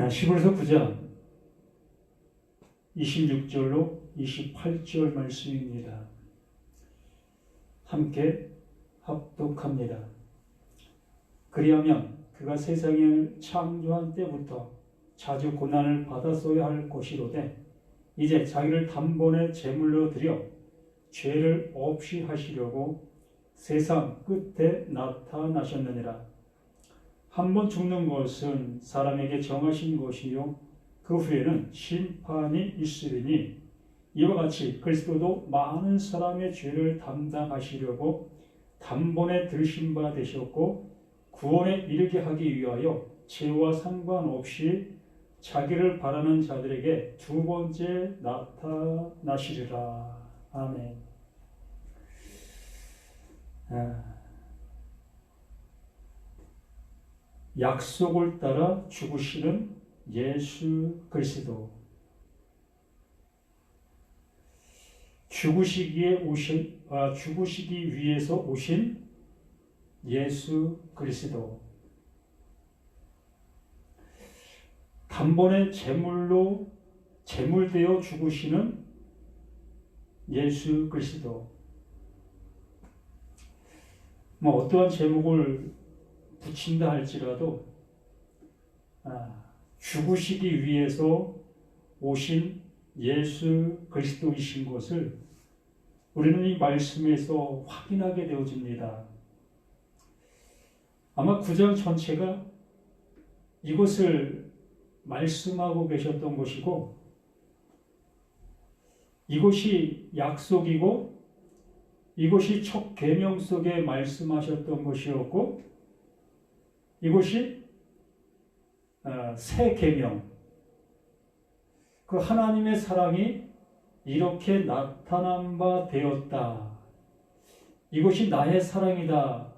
히브리서 9장 26절로 28절 말씀입니다. 함께 합독합니다. 그리하면 그가 세상을 창조한 때부터 자주 고난을 받았어야 할 것이로되 이제 자기를 단번에 제물로 드려 죄를 없이 하시려고 세상 끝에 나타나셨느니라. 한번 죽는 것은 사람에게 정하신 것이요 그 후에는 심판이 있으리니 이와 같이 그리스도도 많은 사람의 죄를 담당하시려고 단번에 들으신 바 되셨고 구원에 이르게 하기 위하여 죄와 상관없이 자기를 바라는 자들에게 두 번째 나타나시리라. 아멘. 약속을 따라 죽으시는 예수 그리스도. 죽으시기 위해서 오신 예수 그리스도. 단번에 제물되어 죽으시는 예수 그리스도. 어떠한 제목을 붙인다 할지라도 죽으시기 위해서 오신 예수 그리스도이신 것을 우리는 이 말씀에서 확인하게 되어집니다. 아마 9장 전체가 이것을 말씀하고 계셨던 것이고 이것이 약속이고 이것이 첫 계명 속에 말씀하셨던 것이었고 이것이 새 계명, 그 하나님의 사랑이 이렇게 나타난 바 되었다. 이것이 나의 사랑이다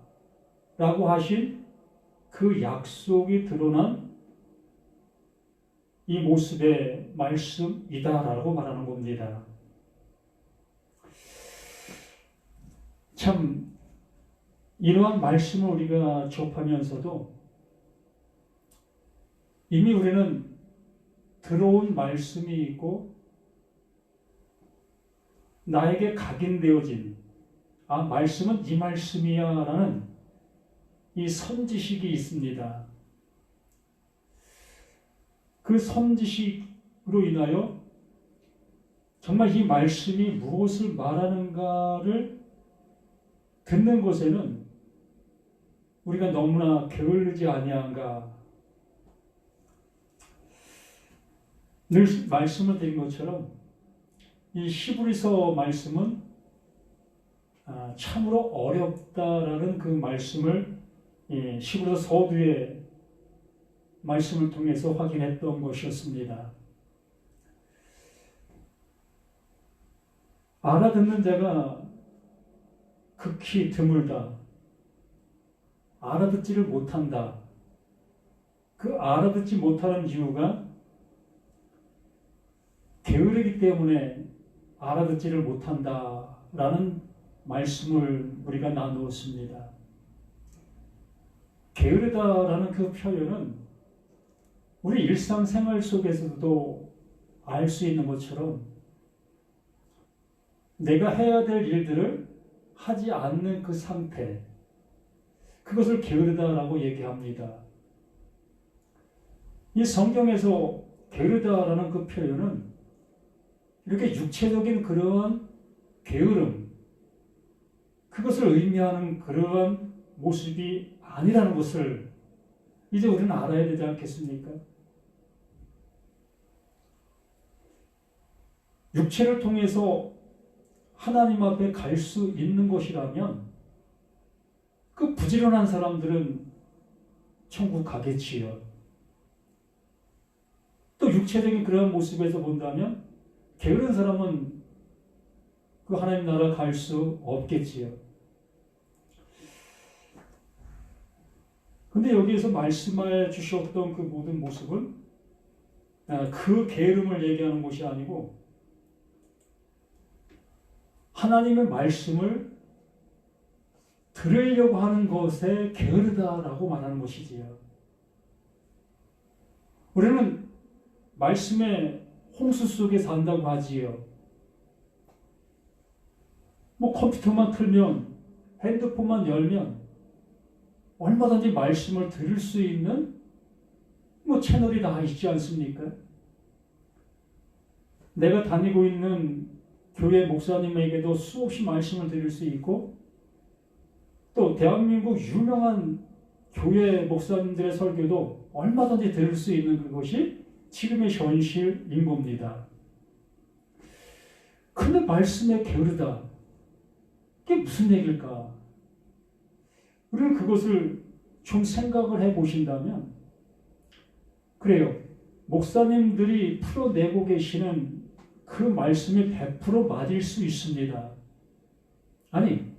라고 하신 그 약속이 드러난 이 모습의 말씀이다 라고 말하는 겁니다. 참 이러한 말씀을 우리가 접하면서도 이미 우리는 들어온 말씀이 있고 나에게 각인되어진 말씀은 이 말씀이야 라는 이 선지식이 있습니다. 그 선지식으로 인하여 정말 이 말씀이 무엇을 말하는가를 듣는 것에는 우리가 너무나 게을르지 아니한가. 늘 말씀을 드린 것처럼 이 히브리서 말씀은 참으로 어렵다라는 그 말씀을 히브리서 서두의 말씀을 통해서 확인했던 것이었습니다. 알아듣는 자가 극히 드물다. 알아듣지를 못한다. 그 알아듣지 못하는 이유가 게으르기 때문에 알아듣지를 못한다라는 말씀을 우리가 나누었습니다. 게으르다라는 그 표현은 우리 일상생활 속에서도 알 수 있는 것처럼 내가 해야 될 일들을 하지 않는 그 상태, 그것을 게으르다라고 얘기합니다. 이 성경에서 게으르다라는 그 표현은 이렇게 육체적인 그러한 게으름, 그것을 의미하는 그러한 모습이 아니라는 것을 이제 우리는 알아야 되지 않겠습니까? 육체를 통해서 하나님 앞에 갈 수 있는 것이라면 그 부지런한 사람들은 천국 가겠지요. 또 육체적인 그러한 모습에서 본다면 게으른 사람은 그 하나님 나라 갈 수 없겠지요. 근데 여기에서 말씀해 주셨던 그 모든 모습은 그 게으름을 얘기하는 것이 아니고 하나님의 말씀을 들으려고 하는 것에 게으르다라고 말하는 것이지요. 우리는 말씀의 홍수 속에 산다고 하지요. 뭐 컴퓨터만 틀면, 핸드폰만 열면 얼마든지 말씀을 들을 수 있는 뭐 채널이 다 있지 않습니까? 내가 다니고 있는 교회 목사님에게도 수없이 말씀을 드릴 수 있고, 또 대한민국 유명한 교회 목사님들의 설교도 얼마든지 들을 수 있는 그것이 지금의 현실인 겁니다. 근데 말씀에 게으르다. 이게 무슨 얘기일까? 우리는 그것을 좀 생각을 해 보신다면, 그래요. 목사님들이 풀어내고 계시는 그 말씀이 100% 맞을 수 있습니다. 아니,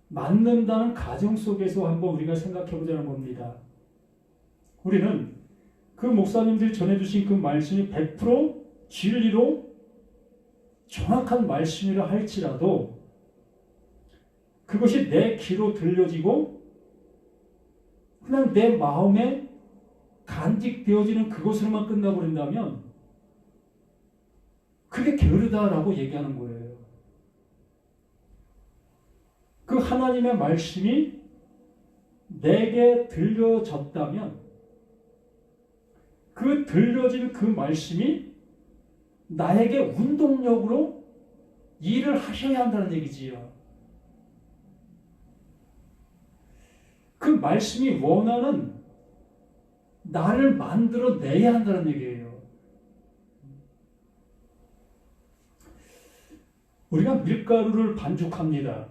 맞는다는 가정 속에서 한번 우리가 생각해 보자는 겁니다. 우리는 그 목사님들이 전해주신 그 말씀이 100% 진리로 정확한 말씀이라 할지라도 그것이 내 귀로 들려지고 그냥 내 마음에 간직되어지는 그것으로만 끝나버린다면 그게 게으르다라고 얘기하는 거예요. 그 하나님의 말씀이 내게 들려졌다면 그 들려진 그 말씀이 나에게 운동력으로 일을 하셔야 한다는 얘기지요. 그 말씀이 원하는 나를 만들어내야 한다는 얘기예요. 우리가 밀가루를 반죽합니다.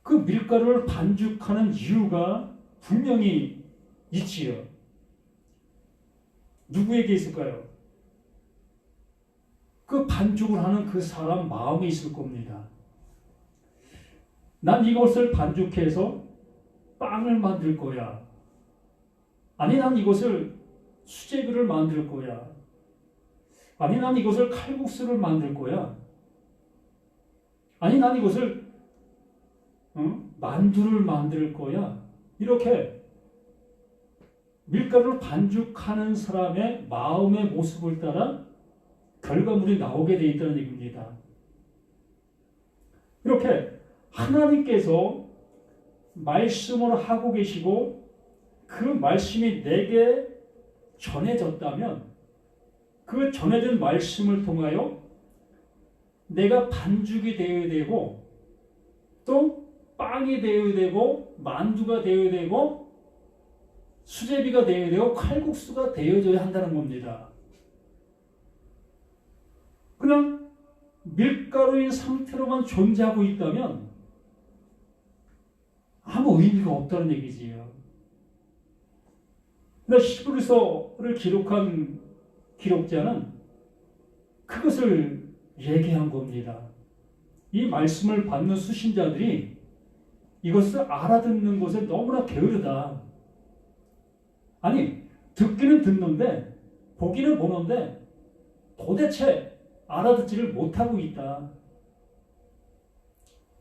그 밀가루를 반죽하는 이유가 분명히 있지요. 누구에게 있을까요? 그 반죽을 하는 그 사람 마음에 있을 겁니다. 난 이것을 반죽해서 빵을 만들 거야. 아니, 난 이것을 수제비를 만들 거야. 아니, 난 이것을 칼국수를 만들 거야. 아니, 난 이것을 만두를 만들 거야. 이렇게 밀가루를 반죽하는 사람의 마음의 모습을 따라 결과물이 나오게 되어 있다는 얘기입니다. 이렇게 하나님께서 말씀을 하고 계시고 그 말씀이 내게 전해졌다면 그 전해진 말씀을 통하여 내가 반죽이 되어야 되고 또 빵이 되어야 되고 만두가 되어야 되고 수제비가 되어야 되고 칼국수가 되어져야 한다는 겁니다. 그냥 밀가루인 상태로만 존재하고 있다면 아무 의미가 없다는 얘기지요. 근데 히브리서를 기록한 기록자는 그것을 얘기한 겁니다. 이 말씀을 받는 수신자들이 이것을 알아듣는 것에 너무나 게으르다. 아니, 듣기는 듣는데 보기는 보는데 도대체 알아듣지를 못하고 있다.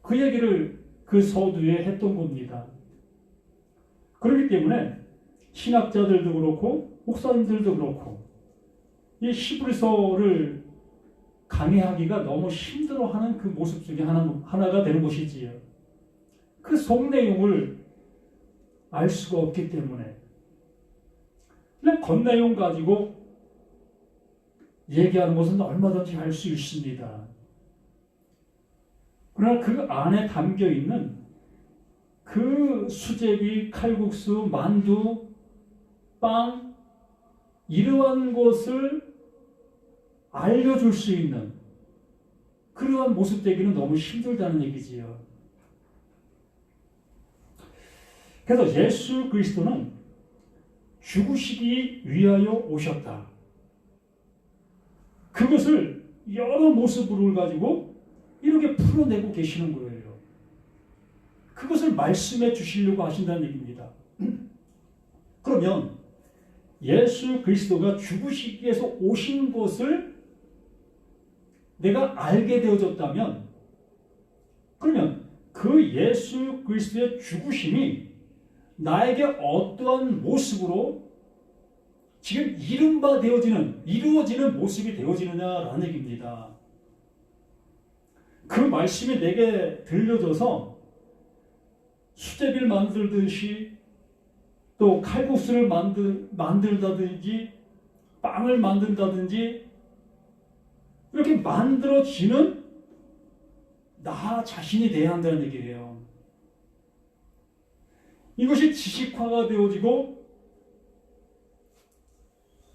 그 얘기를 그 서두에 했던 겁니다. 그렇기 때문에 신학자들도 그렇고 목사님들도 그렇고 이 히브리서를 강의하기가 너무 힘들어하는 그 모습 중에 하나가 되는 것이지요. 그 속 내용을 알 수가 없기 때문에 그냥 겉내용 가지고 얘기하는 것은 얼마든지 할 수 있습니다. 그러나 그 안에 담겨 있는 그 수제비, 칼국수, 만두, 빵 이러한 것을 알려줄 수 있는 그러한 모습 되기는 너무 힘들다는 얘기지요. 그래서 예수 그리스도는 죽으시기 위하여 오셨다. 그것을 여러 모습으로 가지고 이렇게 풀어내고 계시는 거예요. 그것을 말씀해 주시려고 하신다는 얘기입니다. 그러면 예수 그리스도가 죽으시기 위해서 오신 것을 내가 알게 되어졌다면 그러면 그 예수 그리스도의 죽으심이 나에게 어떠한 모습으로 지금 이른바 이루어지는 모습이 되어지느냐라는 얘기입니다. 그 말씀이 내게 들려져서 수제비를 만들듯이 또 칼국수를 만들다든지 빵을 만든다든지 이렇게 만들어지는 나 자신이 돼야 한다는 얘기예요. 이것이 지식화가 되어지고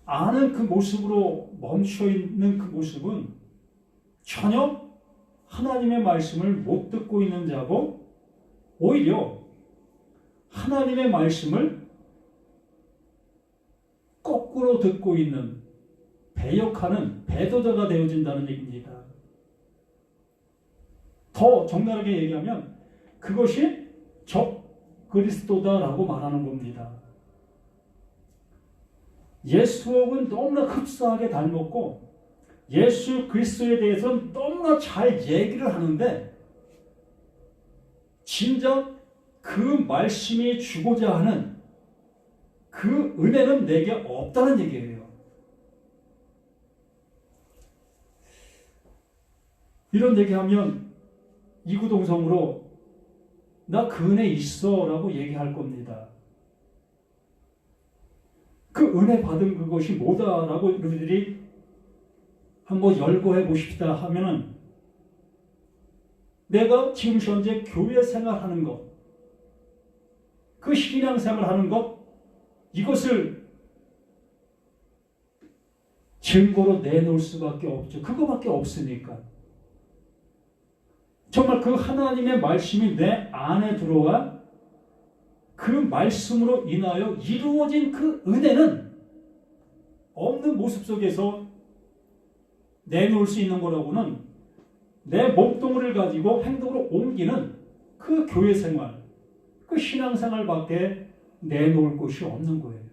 아는 그 모습으로 멈춰있는 그 모습은 전혀 하나님의 말씀을 못 듣고 있는 자고 오히려 하나님의 말씀을 거꾸로 듣고 있는 배역하는 배도자가 되어진다는 얘기입니다. 더 적나라하게 얘기하면 그것이 적그리스도다라고 말하는 겁니다. 예수님은 너무나 흡사하게 닮았고 예수 그리스도에 대해서는 너무나 잘 얘기를 하는데 진작 그 말씀이 주고자 하는 그 은혜는 내게 없다는 얘기예요. 이런 얘기하면 이구동성으로 나 그 은혜 있어 라고 얘기할 겁니다. 그 은혜 받은 그것이 뭐다라고 우리들이 한번 열거해 보십시다 하면은 내가 지금 현재 교회 생활하는 것, 그 신앙생활하는 것, 이것을 증거로 내놓을 수밖에 없죠. 그거밖에 없으니까. 정말 그 하나님의 말씀이 내 안에 들어와 그 말씀으로 인하여 이루어진 그 은혜는 없는 모습 속에서 내놓을 수 있는 거라고는 내 몸뚱이를 가지고 행동으로 옮기는 그 교회 생활, 그 신앙 생활밖에 내놓을 곳이 없는 거예요.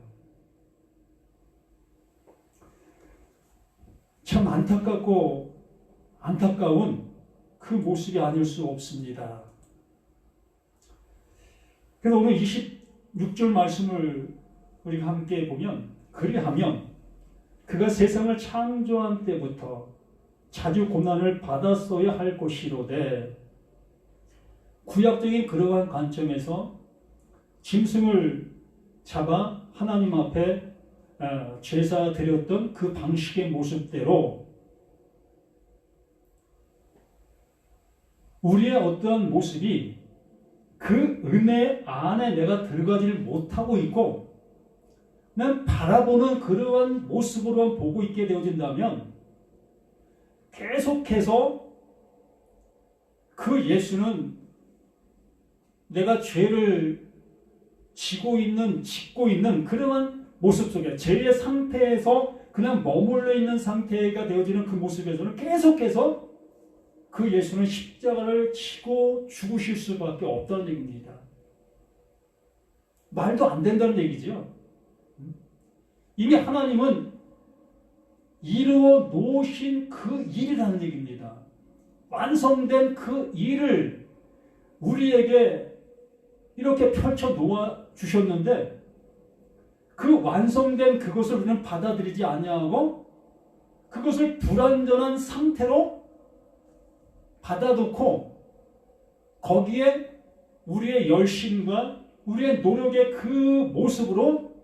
참 안타까운 그 모습이 아닐 수 없습니다. 그래서 오늘 26절 말씀을 우리가 함께 보면 그리하면 그가 세상을 창조한 때부터 자주 고난을 받았어야 할 것이로되 구약적인 그러한 관점에서 짐승을 잡아 하나님 앞에 제사 드렸던 그 방식의 모습대로 우리의 어떠한 모습이 그 은혜 안에 내가 들어가지를 못하고 있고 난 바라보는 그러한 모습으로만 보고 있게 되어진다면 계속해서 그 예수는 내가 죄를 짓고 있는 그러한 모습 속에 죄의 상태에서 그냥 머물러 있는 상태가 되어지는 그 모습에서는 계속해서 그 예수는 십자가를 지고 죽으실 수밖에 없다는 얘기입니다. 말도 안 된다는 얘기죠. 이미 하나님은 이루어 놓으신 그 일이라는 얘기입니다. 완성된 그 일을 우리에게 이렇게 펼쳐 놓아 주셨는데 그 완성된 그것을 우리는 받아들이지 아니하고 그것을 불완전한 상태로 받아놓고 거기에 우리의 열심과 우리의 노력의 그 모습으로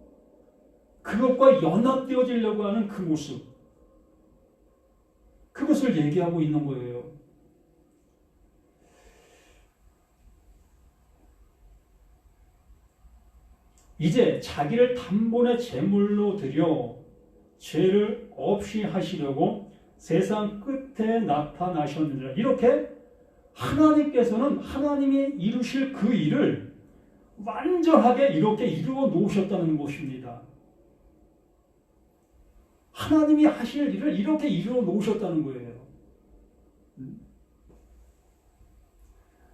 그것과 연합되어지려고 하는 그 모습, 그것을 얘기하고 있는 거예요. 이제 자기를 단번에 제물로 드려 죄를 없이 하시려고 세상 끝에 나타나셨느니라. 이렇게 하나님께서는 하나님이 이루실 그 일을 완전하게 이렇게 이루어 놓으셨다는 것입니다. 하나님이 하실 일을 이렇게 이루어 놓으셨다는 거예요.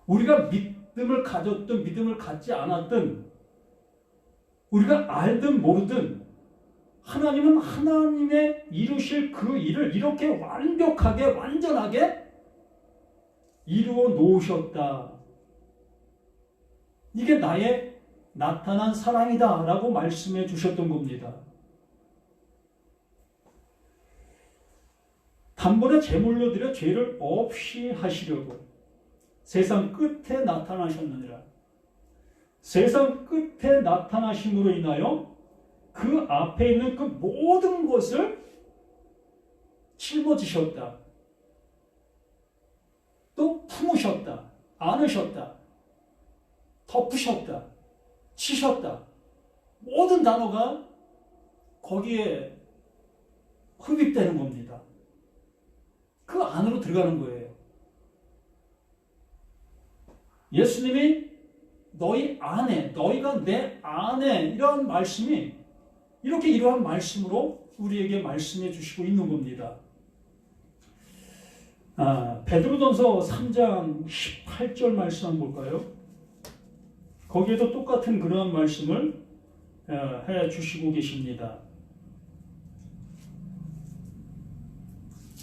우리가 믿음을 가졌든 믿음을 갖지 않았든 우리가 알든 모르든 하나님은 하나님의 이루실 그 일을 이렇게 완벽하게 완전하게 이루어 놓으셨다. 이게 나의 나타난 사랑이다 라고 말씀해 주셨던 겁니다. 단번에 제물로 드려 죄를 없이 하시려고 세상 끝에 나타나셨느니라. 세상 끝에 나타나심으로 인하여 그 앞에 있는 그 모든 것을 짊어지셨다. 또 품으셨다. 안으셨다. 덮으셨다. 치셨다. 모든 단어가 거기에 흡입되는 겁니다. 그 안으로 들어가는 거예요. 예수님이 너희 안에, 너희가 내 안에 이러한 말씀이 이렇게 이러한 말씀으로 우리에게 말씀해 주시고 있는 겁니다. 베드로전서 3장 18절 말씀 한번 볼까요? 거기에도 똑같은 그러한 말씀을 해 주시고 계십니다.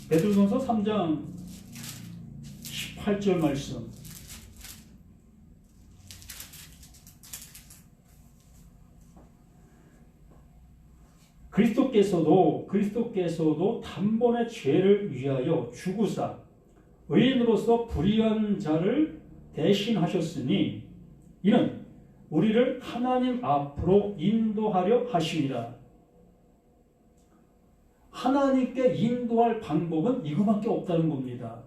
베드로전서 3장 18절 말씀. 그리스도께서도 단번에 죄를 위하여 죽으사 의인으로서 불의한 자를 대신하셨으니 이는 우리를 하나님 앞으로 인도하려 하심이라. 하나님께 인도할 방법은 이거밖에 없다는 겁니다.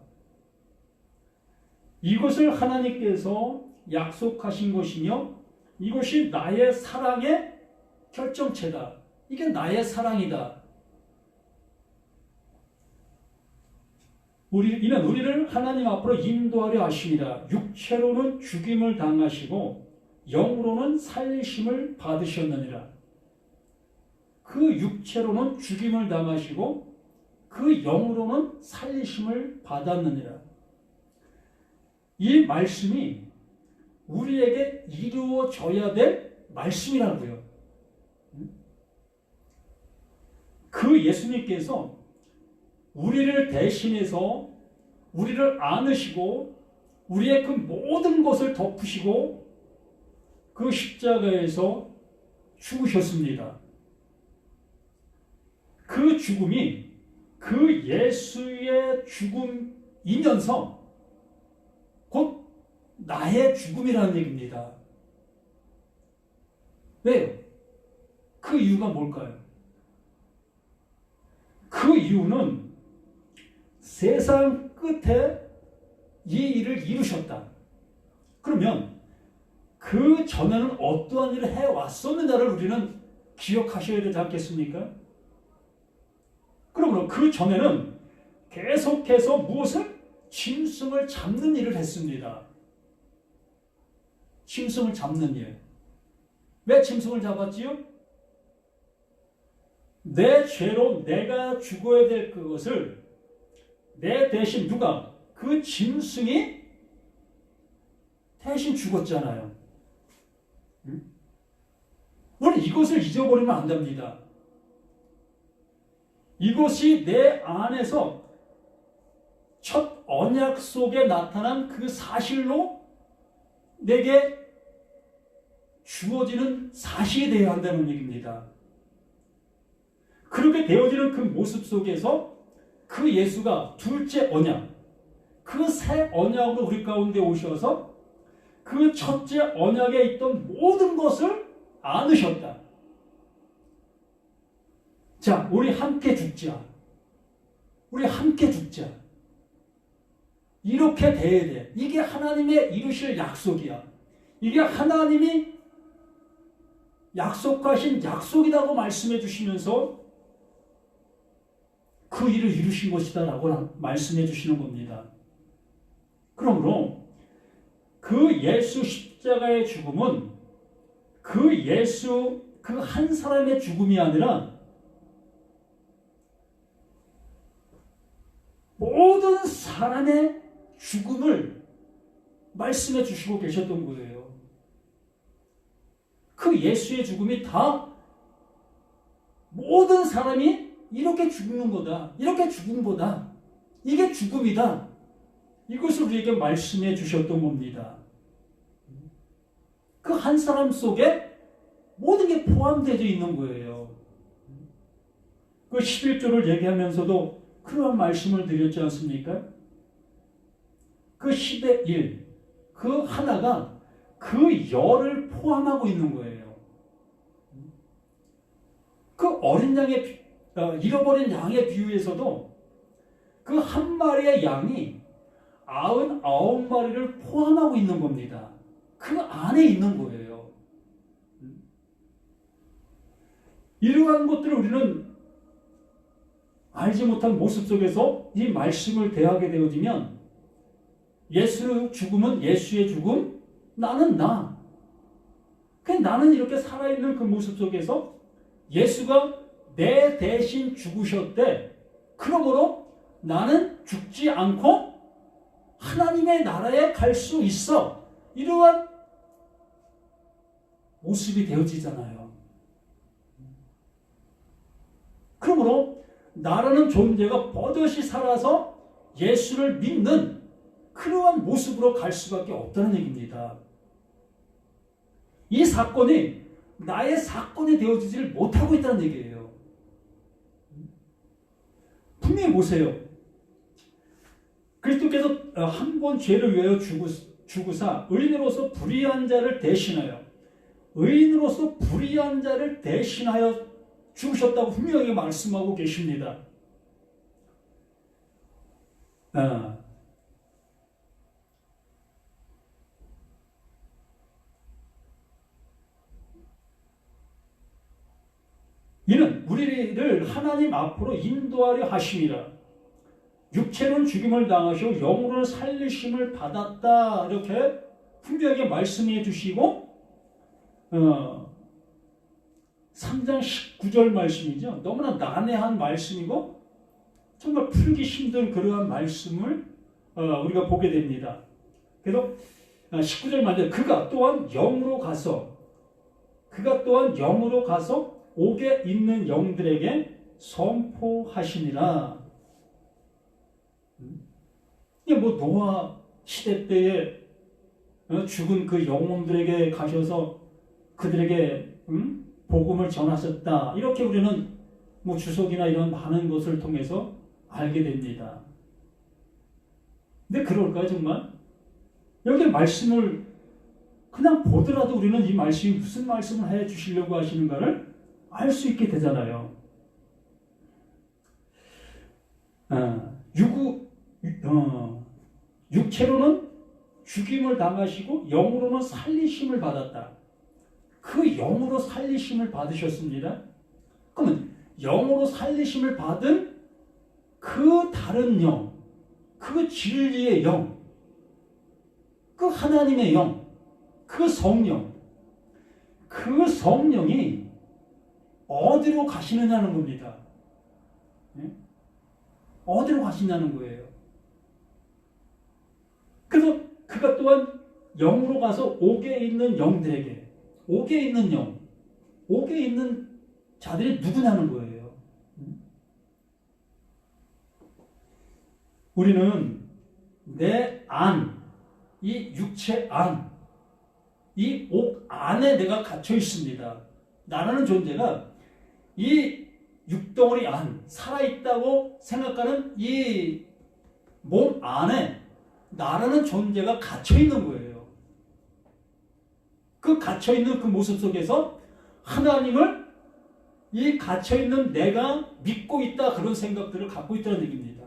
이것을 하나님께서 약속하신 것이며 이것이 나의 사랑의 결정체다. 이게 나의 사랑이다. 이는 우리를 하나님 앞으로 인도하려 하심이라. 육체로는 죽임을 당하시고 영으로는 살리심을 받으셨느니라. 그 육체로는 죽임을 당하시고 그 영으로는 살리심을 받았느니라. 이 말씀이 우리에게 이루어져야 될 말씀이라고요. 그 예수님께서 우리를 대신해서 우리를 안으시고 우리의 그 모든 것을 덮으시고 그 십자가에서 죽으셨습니다. 그 죽음이 그 예수의 죽음이면서 곧 나의 죽음이라는 얘기입니다. 왜요? 그 이유가 뭘까요? 그 이유는 세상 끝에 이 일을 이루셨다. 그러면 그 전에는 어떠한 일을 해왔었느냐를 우리는 기억하셔야 되지 않겠습니까? 그러므로 그 전에는 계속해서 무엇을? 짐승을 잡는 일을 했습니다. 짐승을 잡는 일. 왜 짐승을 잡았지요? 내 죄로 내가 죽어야 될 그것을 내 대신 누가? 그 짐승이 대신 죽었잖아요. 우리 이것을 잊어버리면 안 됩니다. 이것이 내 안에서 첫 언약 속에 나타난 그 사실로 내게 주어지는 사실이 되어야 한다는 얘기입니다. 그렇게 되어지는 그 모습 속에서 그 예수가 둘째 언약, 그 새 언약으로 우리 가운데 오셔서 그 첫째 언약에 있던 모든 것을 안으셨다. 자, 우리 함께 죽자. 우리 함께 죽자. 이렇게 돼야 돼. 이게 하나님의 이루실 약속이야. 이게 하나님이 약속하신 약속이라고 말씀해 주시면서 그 일을 이루신 것이다 라고 말씀해 주시는 겁니다. 그러므로 그 예수 십자가의 죽음은 그 예수 그 한 사람의 죽음이 아니라 모든 사람의 죽음을 말씀해 주시고 계셨던 거예요. 그 예수의 죽음이 다 모든 사람이 이렇게 죽는 거다. 이렇게 죽은 거다. 이게 죽음이다. 이것을 우리에게 말씀해 주셨던 겁니다. 그 한 사람 속에 모든 게 포함되어 있는 거예요. 그 11조를 얘기하면서도 그러한 말씀을 드렸지 않습니까? 그 10의 1, 그 하나가 그 열을 포함하고 있는 거예요. 그 어린 양의, 잃어버린 양의 비유에서도 그 한 마리의 양이 99마리를 포함하고 있는 겁니다. 그 안에 있는 거예요. 이러한 것들을 우리는 알지 못한 모습 속에서 이 말씀을 대하게 되어지면 예수의 죽음은 예수의 죽음, 나는 나. 나는 이렇게 살아있는 그 모습 속에서 예수가 내 대신 죽으셨대. 그러므로 나는 죽지 않고 하나님의 나라에 갈 수 있어. 이러한 모습이 되어지잖아요. 그러므로 나라는 존재가 버젓이 살아서 예수를 믿는 그러한 모습으로 갈 수밖에 없다는 얘기입니다. 이 사건이 나의 사건이 되어지지를 못하고 있다는 얘기예요. 분명히 보세요. 그리스도께서 한 번 죄를 위하여 죽으사 의인으로서 불의한 자를 대신하여 죽으셨다고 분명히 말씀하고 계십니다. 이는 우리를 하나님 앞으로 인도하려 하심이라. 육체로는 죽임을 당하시고 영으로는 살리심을 받았다. 이렇게 분명하게 말씀해 주시고 3장 19절 말씀이죠. 너무나 난해한 말씀이고 정말 풀기 힘든 그러한 말씀을 우리가 보게 됩니다. 그래서 19절 말에 그가 또한 영으로 가서 옥에 있는 영들에게 선포하시니라. 이게 노아 시대 때에 죽은 그 영혼들에게 가셔서 그들에게 복음을 전하셨다. 이렇게 우리는 주석이나 이런 많은 것을 통해서 알게 됩니다. 근데 그럴까요, 정말? 여기 말씀을 그냥 보더라도 우리는 이 말씀이 무슨 말씀을 해 주시려고 하시는가를 알 수 있게 되잖아요. 육체로는 죽임을 당하시고 영으로는 살리심을 받았다. 그 영으로 살리심을 받으셨습니다. 그러면 영으로 살리심을 받은 그 다른 영, 그 진리의 영, 그 하나님의 영, 그 성령이 어디로 가시느냐는 겁니다. 어디로 가시냐는 거예요. 그래서 그가 또한 영으로 가서 옥에 있는 영들에게, 옥에 있는 자들이 누구냐는 거예요. 우리는 내 안, 이 육체 안, 이 옥 안에 내가 갇혀 있습니다. 나라는 존재가 이 육덩어리 안, 살아있다고 생각하는 이 몸 안에 나라는 존재가 갇혀있는 거예요. 그 갇혀있는 그 모습 속에서 하나님을 이 갇혀있는 내가 믿고 있다, 그런 생각들을 갖고 있다는 얘기입니다.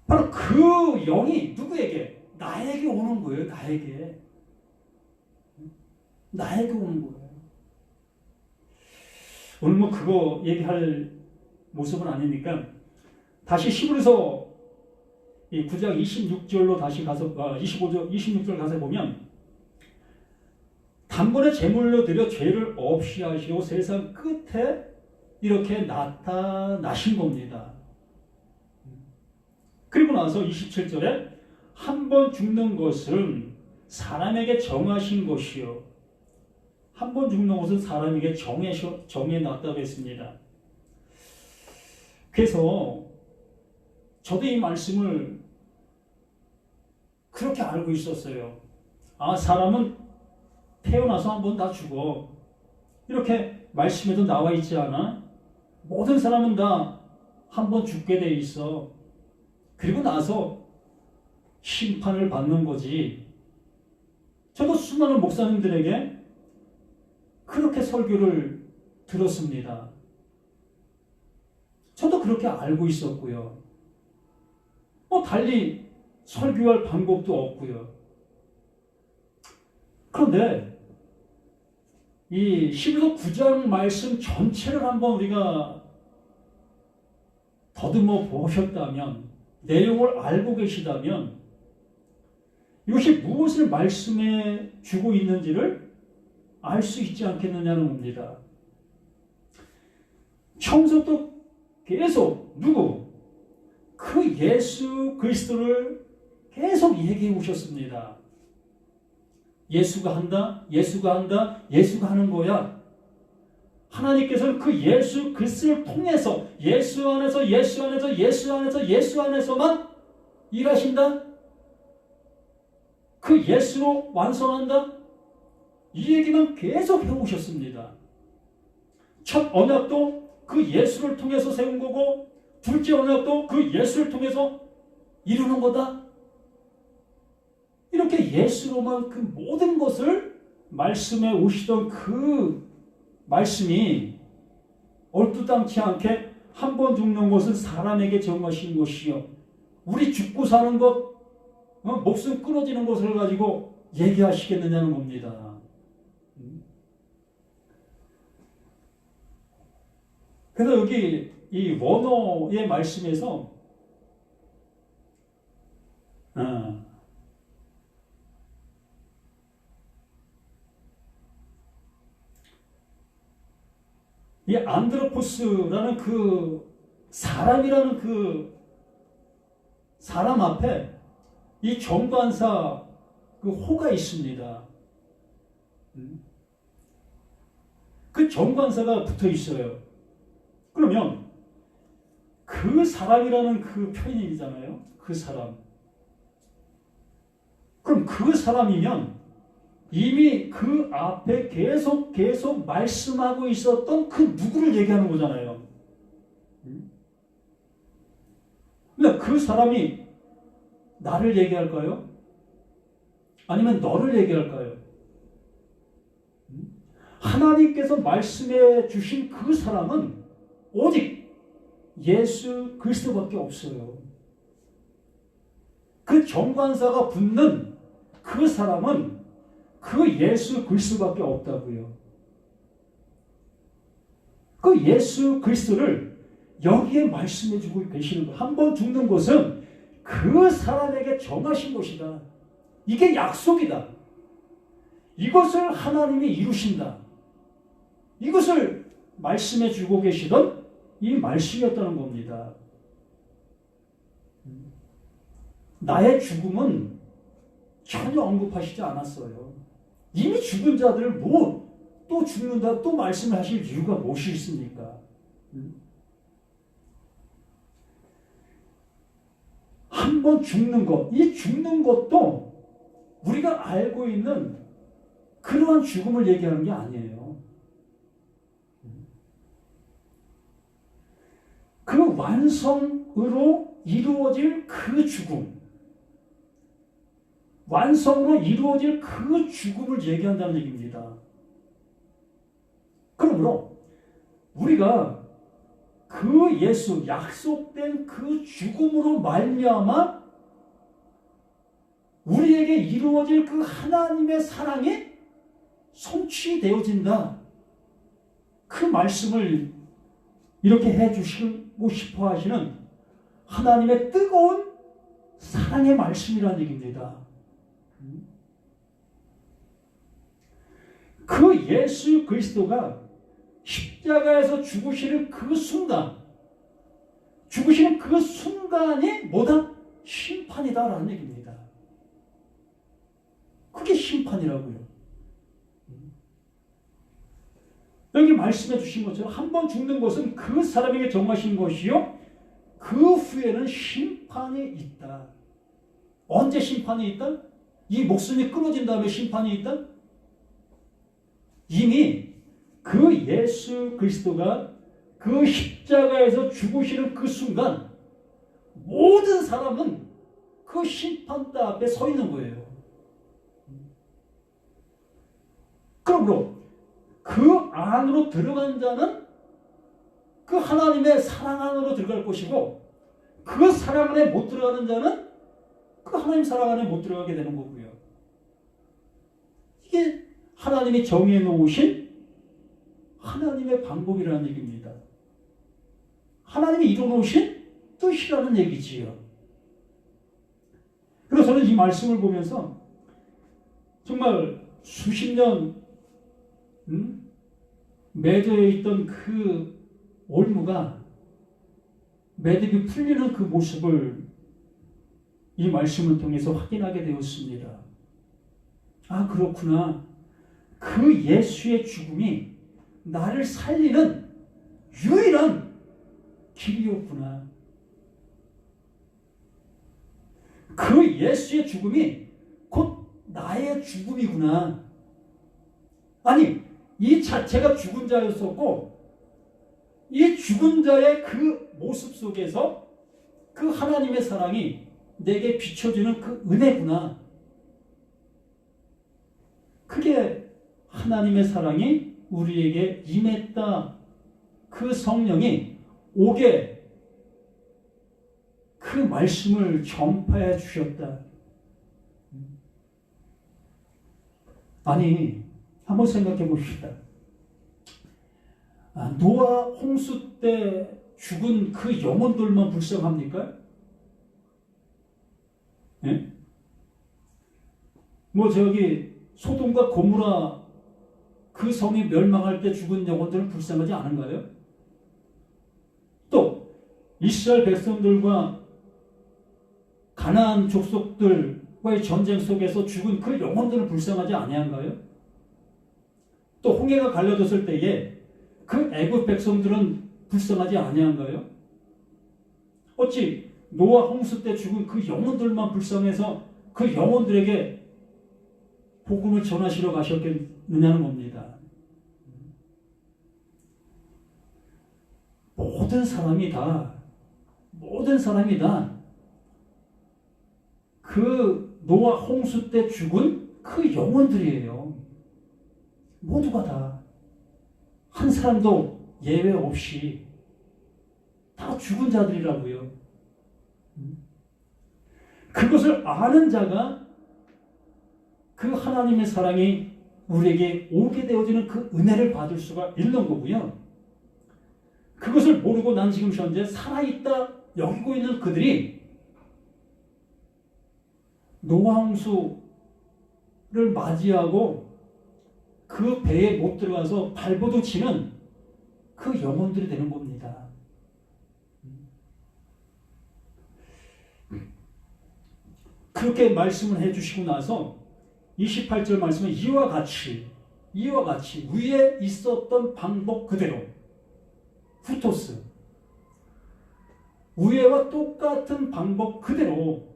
바로 그 영이 누구에게? 나에게 오는 거예요. 나에게 오는 거예요. 오늘 그거 얘기할 모습은 아니니까 다시 히브리서 9장 26절로 다시 가서 26절 가서 보면 단번에 제물로 드려 죄를 없이 하시고 세상 끝에 이렇게 나타나신 겁니다. 그리고 나서 27절에 한 번 죽는 것은 사람에게 정하신 것이요. 한 번 죽는 것은 사람에게 정해놨다고 했습니다. 그래서 저도 이 말씀을 그렇게 알고 있었어요. 사람은 태어나서 한 번 다 죽어. 이렇게 말씀에도 나와 있지 않아? 모든 사람은 다 한 번 죽게 돼 있어. 그리고 나서 심판을 받는 거지. 저도 수많은 목사님들에게 그렇게 설교를 들었습니다. 저도 그렇게 알고 있었고요. 달리 설교할 방법도 없고요. 그런데 이 히브리서 9장 말씀 전체를 한번 우리가 더듬어 보셨다면, 내용을 알고 계시다면 이것이 무엇을 말씀해 주고 있는지를 알 수 있지 않겠느냐는 겁니다. 처음부터 계속 그 예수 그리스도를 계속 얘기해 오셨습니다. 예수가 한다, 예수가 한다, 예수가 하는 거야. 하나님께서는 그 예수 그리스도를 통해서 예수 안에서만 일하신다. 그 예수로 완성한다. 이 얘기는 계속 해오셨습니다. 첫 언약도 그 예수를 통해서 세운 거고, 둘째 언약도 그 예수를 통해서 이루는 거다. 이렇게 예수로만 그 모든 것을 말씀해 오시던 그 말씀이 얼토당치 않게 한 번 죽는 것은 사람에게 정하신 것이요, 우리 죽고 사는 것, 목숨 끊어지는 것을 가지고 얘기하시겠느냐는 겁니다. 그래서 여기 이 원어의 말씀에서 이 안드로포스라는 그 사람이라는 그 사람 앞에 이 정관사 그 호가 있습니다. 그 정관사가 붙어 있어요. 그러면 그 사람이라는 그 표현이잖아요. 그 사람. 그럼 그 사람이면 이미 그 앞에 계속 말씀하고 있었던 그 누구를 얘기하는 거잖아요. 근데 그 사람이 나를 얘기할까요? 아니면 너를 얘기할까요? 하나님께서 말씀해 주신 그 사람은 오직 예수 그리스도밖에 없어요. 그 정관사가 붙는 그 사람은 그 예수 그리스도밖에 없다고요. 그 예수 그리스도를 여기에 말씀해 주고 계시는 것. 한 번 죽는 것은 그 사람에게 정하신 것이다. 이게 약속이다. 이것을 하나님이 이루신다. 이것을 말씀해 주고 계시던 이 말씀이었다는 겁니다. 나의 죽음은 전혀 언급하시지 않았어요. 이미 죽은 자들을 또 죽는다, 또 말씀을 하실 이유가 무엇이 있습니까? 한 번 죽는 것, 이 죽는 것도 우리가 알고 있는 그러한 죽음을 얘기하는 게 아니에요. 그 완성으로 이루어질 그 죽음, 완성으로 이루어질 그 죽음을 얘기한다는 얘기입니다. 그러므로 우리가 그 예수, 약속된 그 죽음으로 말미암아 우리에게 이루어질 그 하나님의 사랑이 성취되어진다. 그 말씀을 이렇게 해주시고 싶어 하시는 하나님의 뜨거운 사랑의 말씀이라는 얘기입니다. 그 예수 그리스도가 십자가에서 죽으시는 그 순간, 죽으시는 그 순간이 뭐다? 심판이다라는 얘기입니다. 그게 심판이라고요. 여기 말씀해 주신 것처럼 한 번 죽는 것은 그 사람에게 정하신 것이요, 그 후에는 심판이 있다. 언제 심판이 있다? 이 목숨이 끊어진 다음에 심판이 있다? 이미 그 예수 그리스도가 그 십자가에서 죽으시는 그 순간 모든 사람은 그 심판대 앞에 서 있는 거예요. 그러므로 그 안으로 들어간 자는 그 하나님의 사랑 안으로 들어갈 것이고, 그 사랑 안에 못 들어가는 자는 그 하나님 사랑 안에 못 들어가게 되는 거고요. 이게 하나님이 정해 놓으신 하나님의 방법이라는 얘기입니다. 하나님이 이뤄 놓으신 뜻이라는 얘기지요. 그래서 저는 이 말씀을 보면서 정말 수십 년 매도에 있던 그 올무가 매듭이 풀리는 그 모습을 이 말씀을 통해서 확인하게 되었습니다. 아, 그렇구나. 그 예수의 죽음이 나를 살리는 유일한 길이었구나. 그 예수의 죽음이 곧 나의 죽음이구나. 아니, 이 자체가 죽은 자였었고, 이 죽은 자의 그 모습 속에서 그 하나님의 사랑이 내게 비춰주는 그 은혜구나. 그게 하나님의 사랑이 우리에게 임했다. 그 성령이 오게 그 말씀을 전파해 주셨다. 아니, 한번 생각해 봅시다. 노아 홍수 때 죽은 그 영혼들만 불쌍합니까? 예? 뭐 저기 소돔과 고모라 그 성이 멸망할 때 죽은 영혼들은 불쌍하지 않은가요? 또 이스라엘 백성들과 가나안 족속들과의 전쟁 속에서 죽은 그 영혼들은 불쌍하지 아니한가요? 또 홍해가 갈라졌을 때에 그 애굽 백성들은 불쌍하지 아니한가요? 어찌 노아 홍수 때 죽은 그 영혼들만 불쌍해서 그 영혼들에게 복음을 전하시러 가셨겠느냐는 겁니다. 모든 사람이 다 그 노아 홍수 때 죽은 그 영혼들이에요. 모두가 다. 한 사람도 예외 없이 다 죽은 자들이라고요. 그것을 아는 자가 그 하나님의 사랑이 우리에게 오게 되어지는 그 은혜를 받을 수가 있는 거고요. 그것을 모르고 난 지금 현재 살아있다 여기고 있는 그들이 노아 홍수를 맞이하고 그 배에 못 들어가서 발버둥치는 그 영혼들이 되는 겁니다. 그렇게 말씀을 해주시고 나서 28절 말씀은 이와 같이 위에 있었던 방법 그대로 후토스 위에와 똑같은 방법 그대로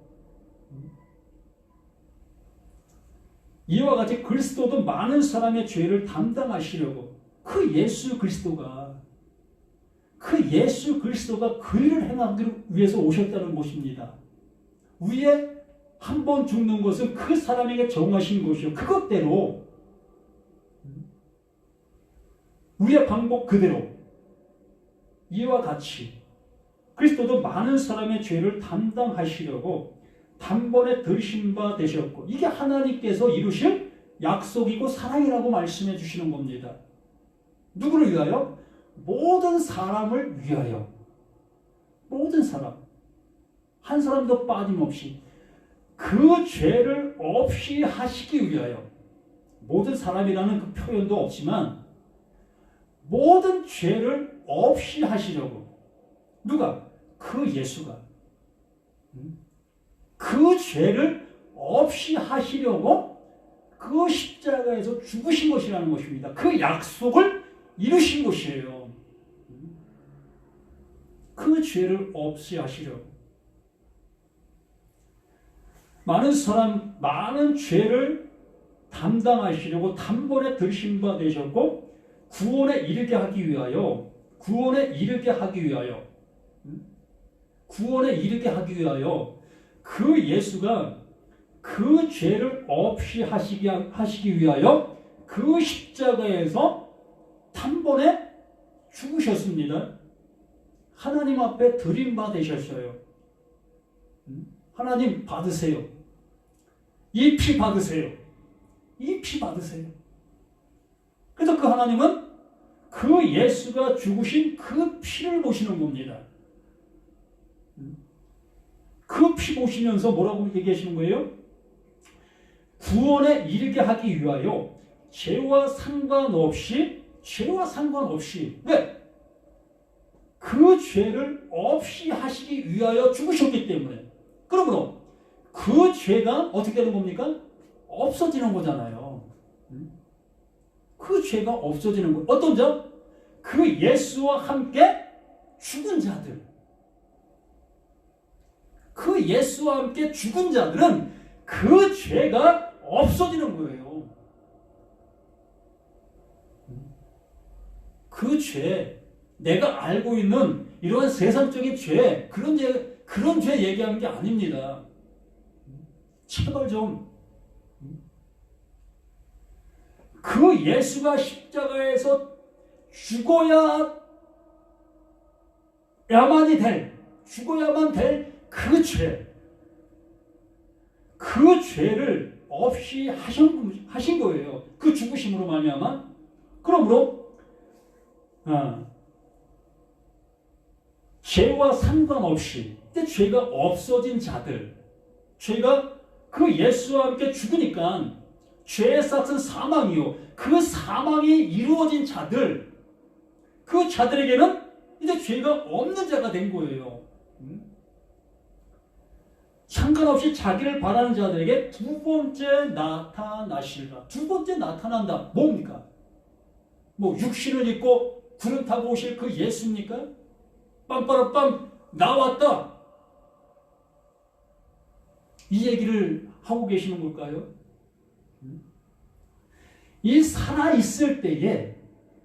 이와 같이 그리스도도 많은 사람의 죄를 담당하시려고 그 예수 그리스도가 그 일을 행하기 위해서 오셨다는 것입니다. 위에 한 번 죽는 것은 그 사람에게 정하신 것이요. 그것대로 위의 방법 그대로 이와 같이 그리스도도 많은 사람의 죄를 담당하시려고 단번에 들으신 바 되셨고, 이게 하나님께서 이루실 약속이고 사랑이라고 말씀해 주시는 겁니다. 누구를 위하여? 모든 사람을 위하여. 모든 사람. 한 사람도 빠짐없이 그 죄를 없이 하시기 위하여. 모든 사람이라는 그 표현도 없지만 모든 죄를 없이 하시려고. 누가? 그 예수가. 그 죄를 없이 하시려고 그 십자가에서 죽으신 것이라는 것입니다. 그 약속을 이루신 것이에요. 그 죄를 없이 하시려고. 많은 죄를 담당하시려고 단번에 들으신 바 되셨고, 구원에 이르게 하기 위하여, 그 예수가 그 죄를 없이 하시기 위하여 그 십자가에서 단번에 죽으셨습니다. 하나님 앞에 드린 바 되셨어요. 하나님 받으세요. 이 피 받으세요. 그래서 그 하나님은 그 예수가 죽으신 그 피를 보시는 겁니다. 그 피 보시면서 뭐라고 얘기하시는 거예요? 구원에 이르게 하기 위하여 죄와 상관없이 왜? 그 죄를 없이 하시기 위하여 죽으셨기 때문에. 그러므로 그 죄가 어떻게 되는 겁니까? 없어지는 거잖아요. 그 죄가 없어지는 거. 어떤 자? 그 예수와 함께 죽은 자들. 그 예수와 함께 죽은 자들은 그 죄가 없어지는 거예요. 그 죄, 내가 알고 있는 이러한 세상적인 죄, 그런 죄 얘기하는 게 아닙니다. 제발 좀. 그 예수가 십자가에서 죽어야만 될 그 죄, 그 죄를 없이 하신 거예요. 그 죽으심으로 말미암아. 그러므로 죄와 상관없이, 죄가 없어진 자들, 죄가 그 예수와 함께 죽으니까 죄의 싹은 사망이요. 그 사망이 이루어진 자들, 그 자들에게는 이제 죄가 없는 자가 된 거예요. 상관없이 자기를 바라는 자들에게 두 번째 나타나시리라. 두 번째 나타난다. 뭡니까? 육신을 입고 구름 타고 오실 그 예수입니까? 빰빠라빰 나왔다. 이 얘기를 하고 계시는 걸까요? 이 살아있을 때에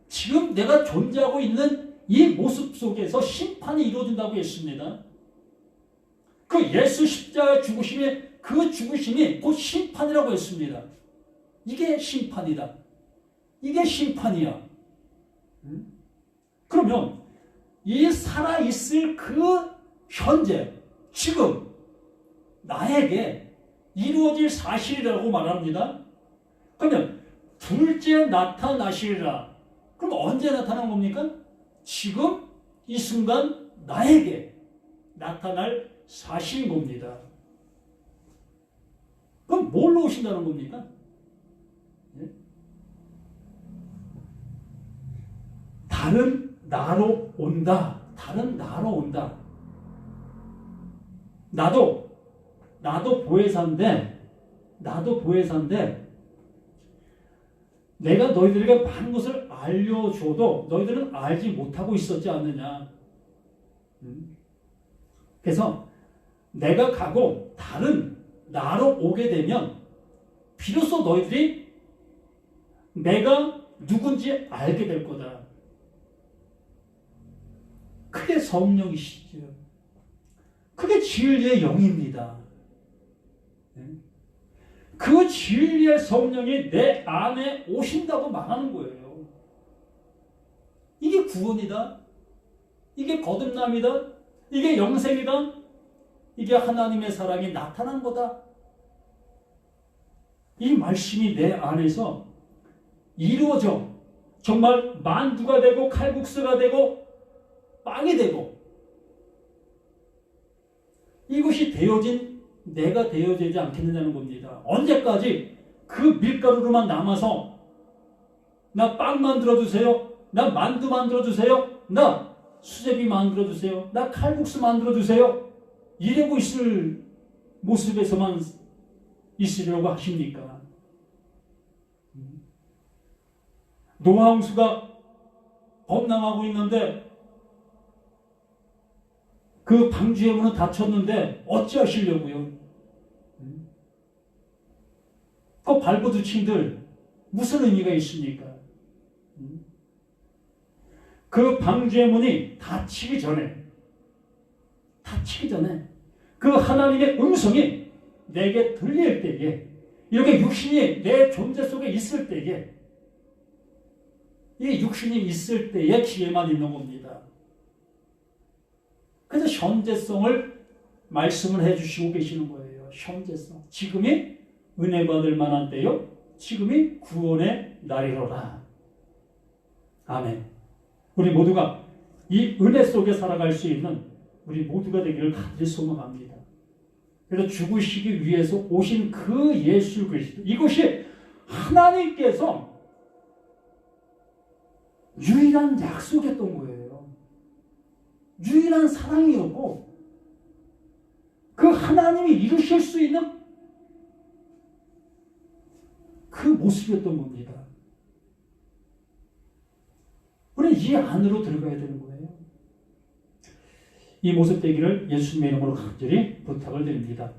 지금 내가 존재하고 있는 이 모습 속에서 심판이 이루어진다고 했습니다. 그 예수 십자가의 그 죽으심이 곧 심판이라고 했습니다. 이게 심판이다. 이게 심판이야. 그러면 이 살아있을 그 현재, 지금 나에게 이루어질 사실이라고 말합니다. 그러면 둘째 나타나시리라. 그럼 언제 나타난 겁니까? 지금 이 순간 나에게 나타날 사실인 겁니다. 그럼 뭘로 오신다는 겁니까? 다른 나로 온다. 나도 보혜사인데 내가 너희들에게 많은 것을 알려줘도 너희들은 알지 못하고 있었지 않느냐. 그래서 내가 가고 다른 나로 오게 되면 비로소 너희들이 내가 누군지 알게 될 거다. 그게 성령이시죠. 그게 진리의 영입니다. 그 진리의 성령이 내 안에 오신다고 말하는 거예요. 이게 구원이다. 이게 거듭남이다. 이게 영생이다. 이게 하나님의 사랑이 나타난 거다. 이 말씀이 내 안에서 이루어져 정말 만두가 되고 칼국수가 되고 빵이 되고 이것이 내가 되어지지 않겠느냐는 겁니다. 언제까지 그 밀가루로만 남아서 나 빵 만들어주세요. 나 만두 만들어주세요. 나 수제비 만들어주세요. 나 칼국수 만들어주세요. 이러고 있을 모습에서만 있으려고 하십니까? 노아홍수가 범람하고 있는데 그 방주의 문은 닫혔는데 어찌하시려고요? 그 발버둥침들 무슨 의미가 있습니까? 그 방주의 문이 닫히기 전에 그 하나님의 음성이 내게 들릴 때에, 이렇게 육신이 내 존재 속에 있을 때에, 이 육신이 있을 때의 기회만 있는 겁니다. 그래서 현재성을 말씀을 해주시고 계시는 거예요. 현재성. 지금이 은혜 받을 만한 때요, 지금이 구원의 날이로라. 아멘. 우리 모두가 이 은혜 속에 살아갈 수 있는 우리 모두가 되기를 간절히 소망합니다. 그래서 죽으시기 위해서 오신 그 예수 그리스도, 이것이 하나님께서 유일한 약속이었던 거예요. 유일한 사랑이었고, 그 하나님이 이루실 수 있는 그 모습이었던 겁니다. 우리는 이 안으로 들어가야 되는 거예요. 이 모습 되기를 예수님의 이름으로 간절히 부탁을 드립니다.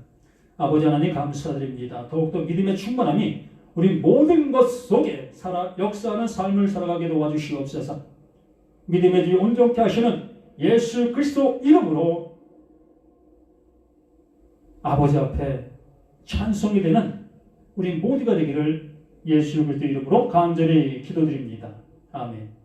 아버지 하나님 감사드립니다. 더욱더 믿음의 충만함이 우리 모든 것 속에 역사하는 삶을 살아가게 도와주시옵소서. 믿음의 뒤에 온전케 하시는 예수 그리스도 이름으로 아버지 앞에 찬송이 되는 우리 모두가 되기를 예수 그리스도 이름으로 간절히 기도드립니다. 아멘.